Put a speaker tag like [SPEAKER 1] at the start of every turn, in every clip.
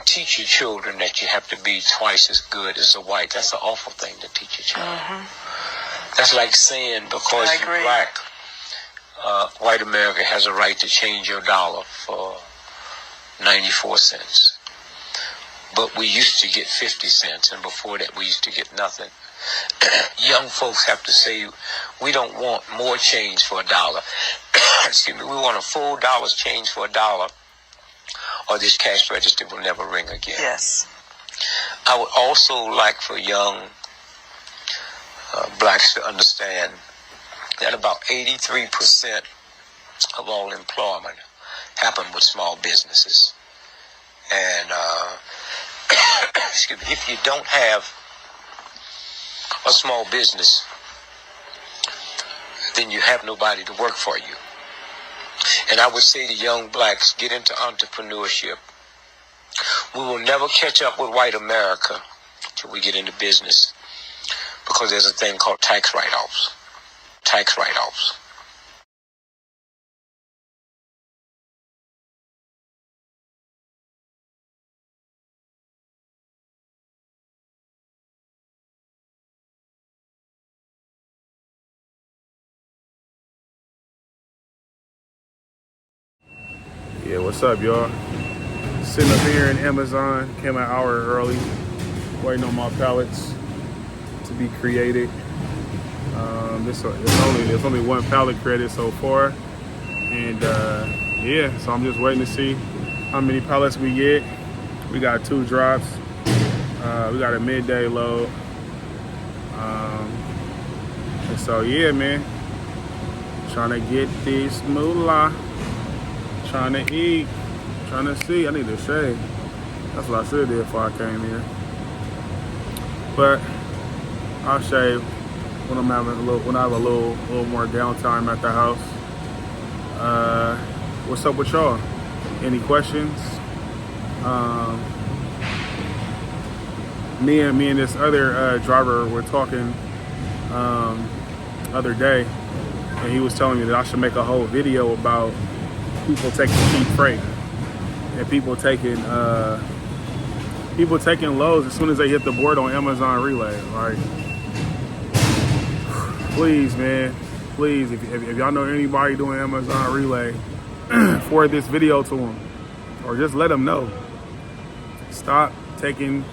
[SPEAKER 1] teach your children that you have to be twice as good as a white. That's an awful thing to teach a child. That's like saying because you're black, white America has a right to change your dollar for 94 cents. But we used to get 50 cents, and before that we used to get nothing. Young folks have to say, we don't want more change for $1. Excuse me, we want a full dollar's change for $1, or this cash register will never ring again.
[SPEAKER 2] Yes.
[SPEAKER 1] I would also like for young blacks to understand that about 83% of all employment happen with small businesses. And excuse me, if you don't have a small business, then you have nobody to work for you. And I would say to young blacks, get into entrepreneurship. We will never catch up with white America till we get into business, because there's a thing called tax write-offs. Tax write-offs.
[SPEAKER 3] Yeah, what's up, y'all? Sitting up here in Amazon, came an hour early, waiting on my pallets to be created. There's only one pallet created so far, and yeah, so I'm just waiting to see how many pallets we get. We got 2 drops. We got a midday load, and so yeah, man, trying to get this moolah. Trying to eat, trying to see. I need to shave. That's what I should have did before I came here. But I'll shave when I'm having when I have a little more downtime at the house. What's up with y'all? Any questions? Me and this other driver were talking other day, and he was telling me that I should make a whole video about people taking cheap freight and people taking loads as soon as they hit the board on Amazon Relay. Like, please, man, please, if y'all know anybody doing Amazon Relay, forward this video to them, or just let them know. Stop taking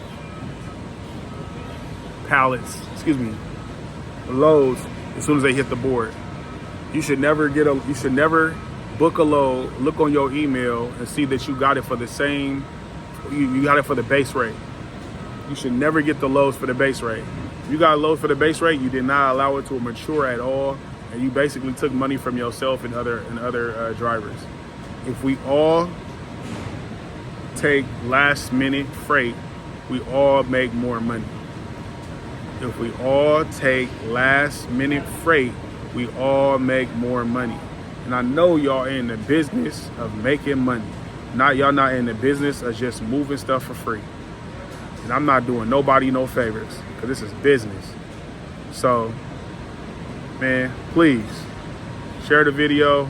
[SPEAKER 3] loads as soon as they hit the board. You should never book a load, look on your email, and see that you got it for the same, you got it for the base rate. You should never get the loads for the base rate. If you got a load for the base rate, you did not allow it to mature at all, and you basically took money from yourself and other drivers. If we all take last minute freight, we all make more money. If we all take last minute freight, we all make more money. And I know y'all in the business of making money. Y'all not in the business of just moving stuff for free. And I'm not doing nobody no favors, because this is business. So, man, please share the video.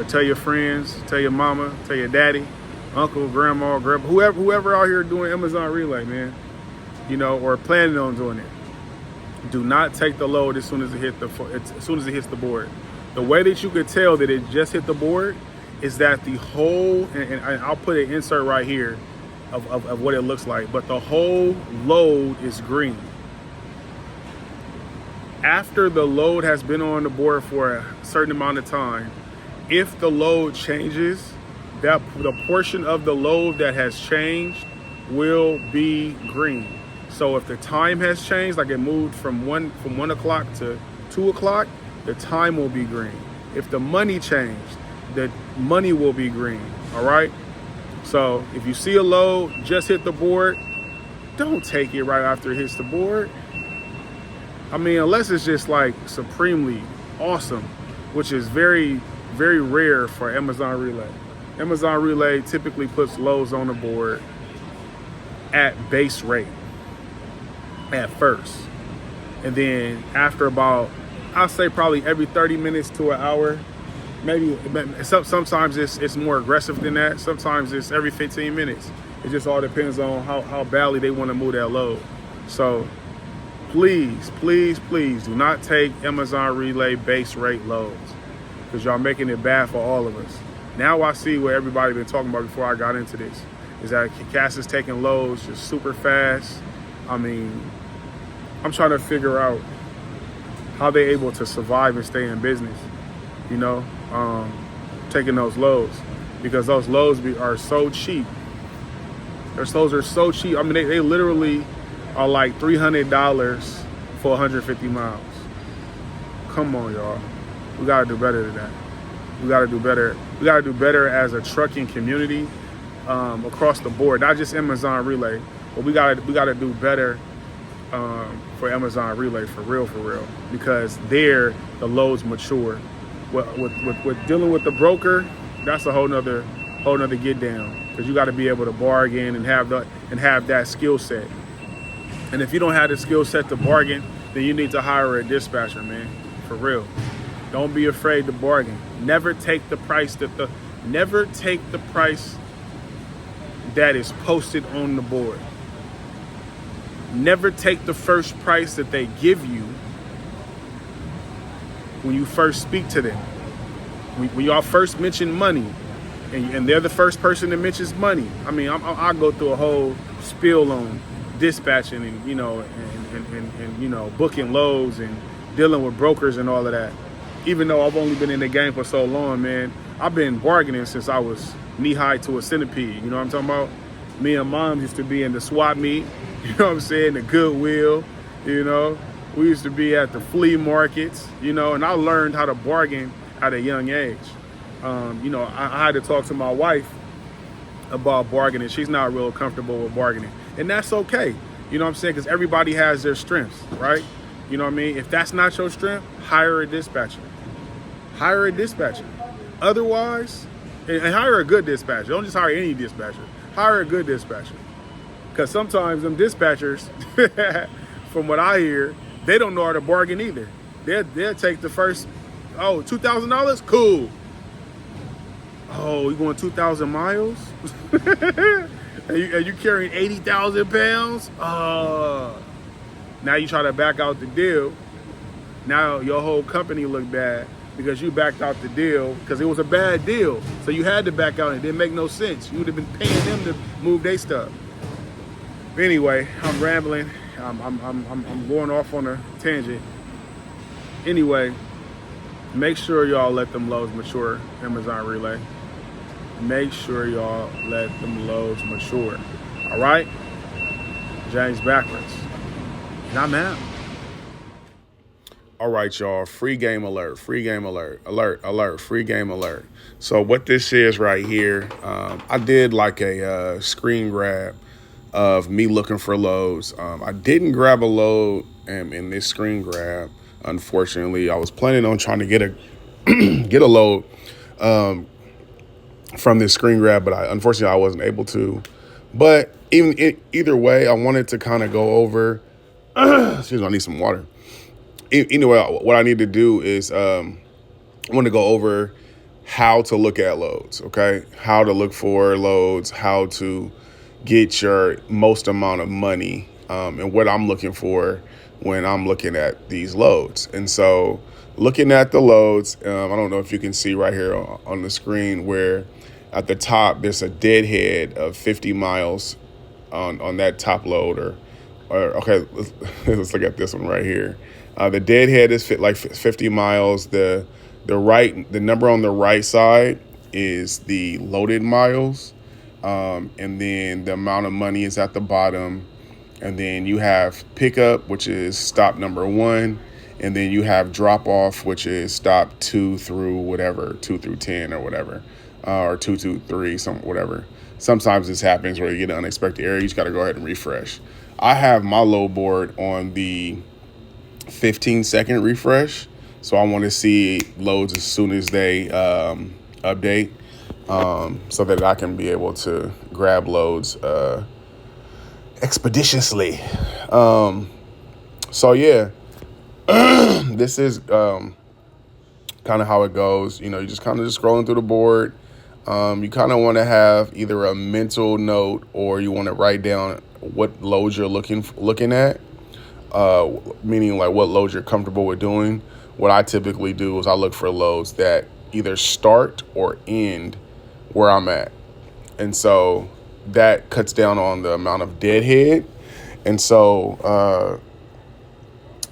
[SPEAKER 3] Tell your friends, tell your mama, tell your daddy, uncle, grandma, whoever out here doing Amazon Relay, man. Or planning on doing it. Do not take the load as soon as it hits the board. The way that you could tell that it just hit the board is that the whole, and I'll put an insert right here of what it looks like, but the whole load is green. After the load has been on the board for a certain amount of time, if the load changes, the portion of the load that has changed will be green. So if the time has changed, like it moved from 1 o'clock to 2 o'clock, the time will be green. If the money changed, the money will be green. All right. So if you see a load just hit the board, don't take it right after it hits the board. I mean, unless it's just like supremely awesome, which is very, very rare for Amazon Relay. Amazon Relay typically puts loads on the board at base rate at first. And then after about, I'll say probably every 30 minutes to an hour, maybe sometimes it's more aggressive than that. Sometimes it's every 15 minutes. It just all depends on how badly they want to move that load. So please, please, please do not take Amazon Relay base rate loads, because y'all making it bad for all of us. Now I see what everybody been talking about before I got into this, is that Cass is taking loads just super fast. I mean, I'm trying to figure out how they're able to survive and stay in business, you know, taking those loads, because those loads are so cheap. Those loads are so cheap. I mean, they literally are like $300 for 150 miles. Come on, y'all. We got to do better than that. We got to do better. We got to do better as a trucking community across the board, not just Amazon Relay, but we got to do better for Amazon Relay, for real, because there the loads mature. With dealing with the broker, that's a whole nother get down, because you got to be able to bargain and have that skill set. And if you don't have the skill set to bargain, then you need to hire a dispatcher, man, for real. Don't be afraid to bargain. Never take the price that is posted on the board. Never take the first price that they give you when you first speak to them. When y'all first mention money, and they're the first person that mentions money. I mean, I'll go through a whole spiel on dispatching and you know booking loads and dealing with brokers and all of that. Even though I've only been in the game for so long, man, I've been bargaining since I was knee high to a centipede. You know what I'm talking about? Me and Mom used to be in the swap meet. You know what I'm saying? The Goodwill. You know, we used to be at the flea markets. You know, and I learned how to bargain at a young age. You know, I had to talk to my wife about bargaining. She's not real comfortable with bargaining, and that's okay. You know what I'm saying? Because everybody has their strengths, right? You know what I mean? If that's not your strength, hire a dispatcher. Hire a dispatcher. Otherwise, and hire a good dispatcher. Don't just hire any dispatcher. Hire a good dispatcher. Because sometimes them dispatchers, from what I hear, they don't know how to bargain either. They'll take the first, $2,000? Cool. Oh, you going 2,000 miles? and you carrying 80,000 pounds? Now you try to back out the deal. Now your whole company look bad because you backed out the deal because it was a bad deal. So you had to back out. It didn't make no sense. You would have been paying them to move their stuff. But anyway, I'm rambling. I'm going off on a tangent. Anyway, make sure y'all let them loads mature, Amazon Relay. Make sure y'all let them loads mature. All right? James backwards. And I'm out. All right, y'all. Free game alert. Free game alert. Alert. Free game alert. So what this is right here, I did like a screen grab of me looking for loads. I didn't grab a load in this screen grab. Unfortunately, I was planning on trying to get a load from this screen grab, but unfortunately I wasn't able to. But either way, I wanted to kind of go over. Excuse me, I need some water. Anyway, what I need to do is I want to go over how to look at loads. Okay, how to look for loads, how to get your most amount of money, and what I'm looking for when I'm looking at these loads. And so looking at the loads, I don't know if you can see right here on the screen where at the top there's a deadhead of 50 miles on that top load, or okay, let's look at this one right here. The deadhead is 50 miles. The number on the right side is the loaded miles, and then the amount of money is at the bottom. And then you have pickup, which is stop number 1. And then you have drop off, which is stop 2 through 10 or whatever, or 2 to 3, whatever. Sometimes this happens where you get an unexpected error. You just got to go ahead and refresh. I have my load board on the 15-second refresh. So I want to see loads as soon as they update, so that I can be able to grab loads expeditiously. So yeah, this is kind of how it goes. You know, you're just kind of scrolling through the board. You kind of want to have either a mental note or you want to write down what loads you're looking at, meaning like what loads you're comfortable with doing. What I typically do is I look for loads that either start or end where I'm at. And so that cuts down on the amount of deadhead. And so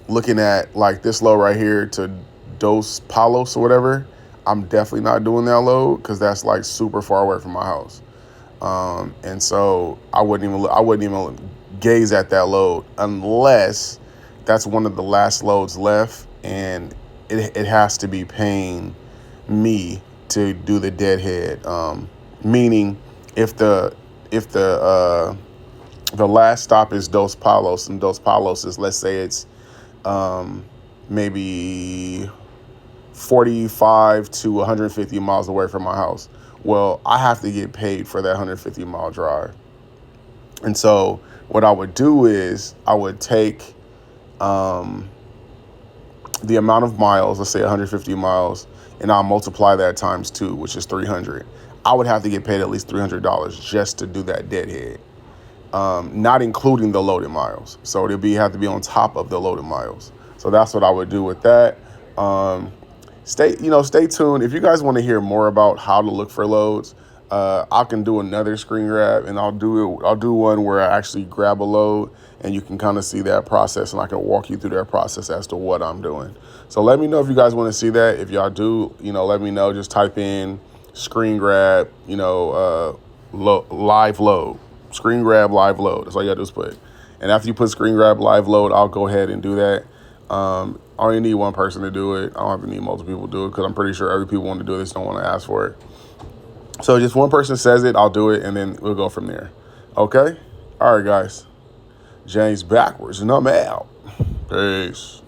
[SPEAKER 3] looking at like this load right here to Dos Palos or whatever, I'm definitely not doing that load because that's like super far away from my house. And so I wouldn't even gaze at that load unless that's one of the last loads left, and it has to be paying me to do the deadhead. Meaning, if the last stop is Dos Palos, and Dos Palos is, let's say it's maybe 45 to 150 miles away from my house. Well, I have to get paid for that 150-mile drive. And so what I would do is I would take the amount of miles, let's say 150 miles, and I'll multiply that times 2, which is 300. I would have to get paid at least $300 just to do that deadhead, not including the loaded miles. So it'd have to be on top of the loaded miles. So that's what I would do with that. Stay tuned. If you guys want to hear more about how to look for loads, I can do another screen grab, and I'll do one where I actually grab a load, and you can kind of see that process, and I can walk you through that process as to what I'm doing. So let me know if you guys want to see that. If y'all do, let me know. Just type in screen grab, live load, screen grab live load. That's all you gotta do is put. And after you put screen grab live load, I'll go ahead and do that. I only need one person to do it. I don't have to need multiple people to do it because I'm pretty sure every people want to do this don't want to ask for it. So just one person says it, I'll do it, and then we'll go from there. Okay? All right, guys. James backwards, and I'm out. Peace.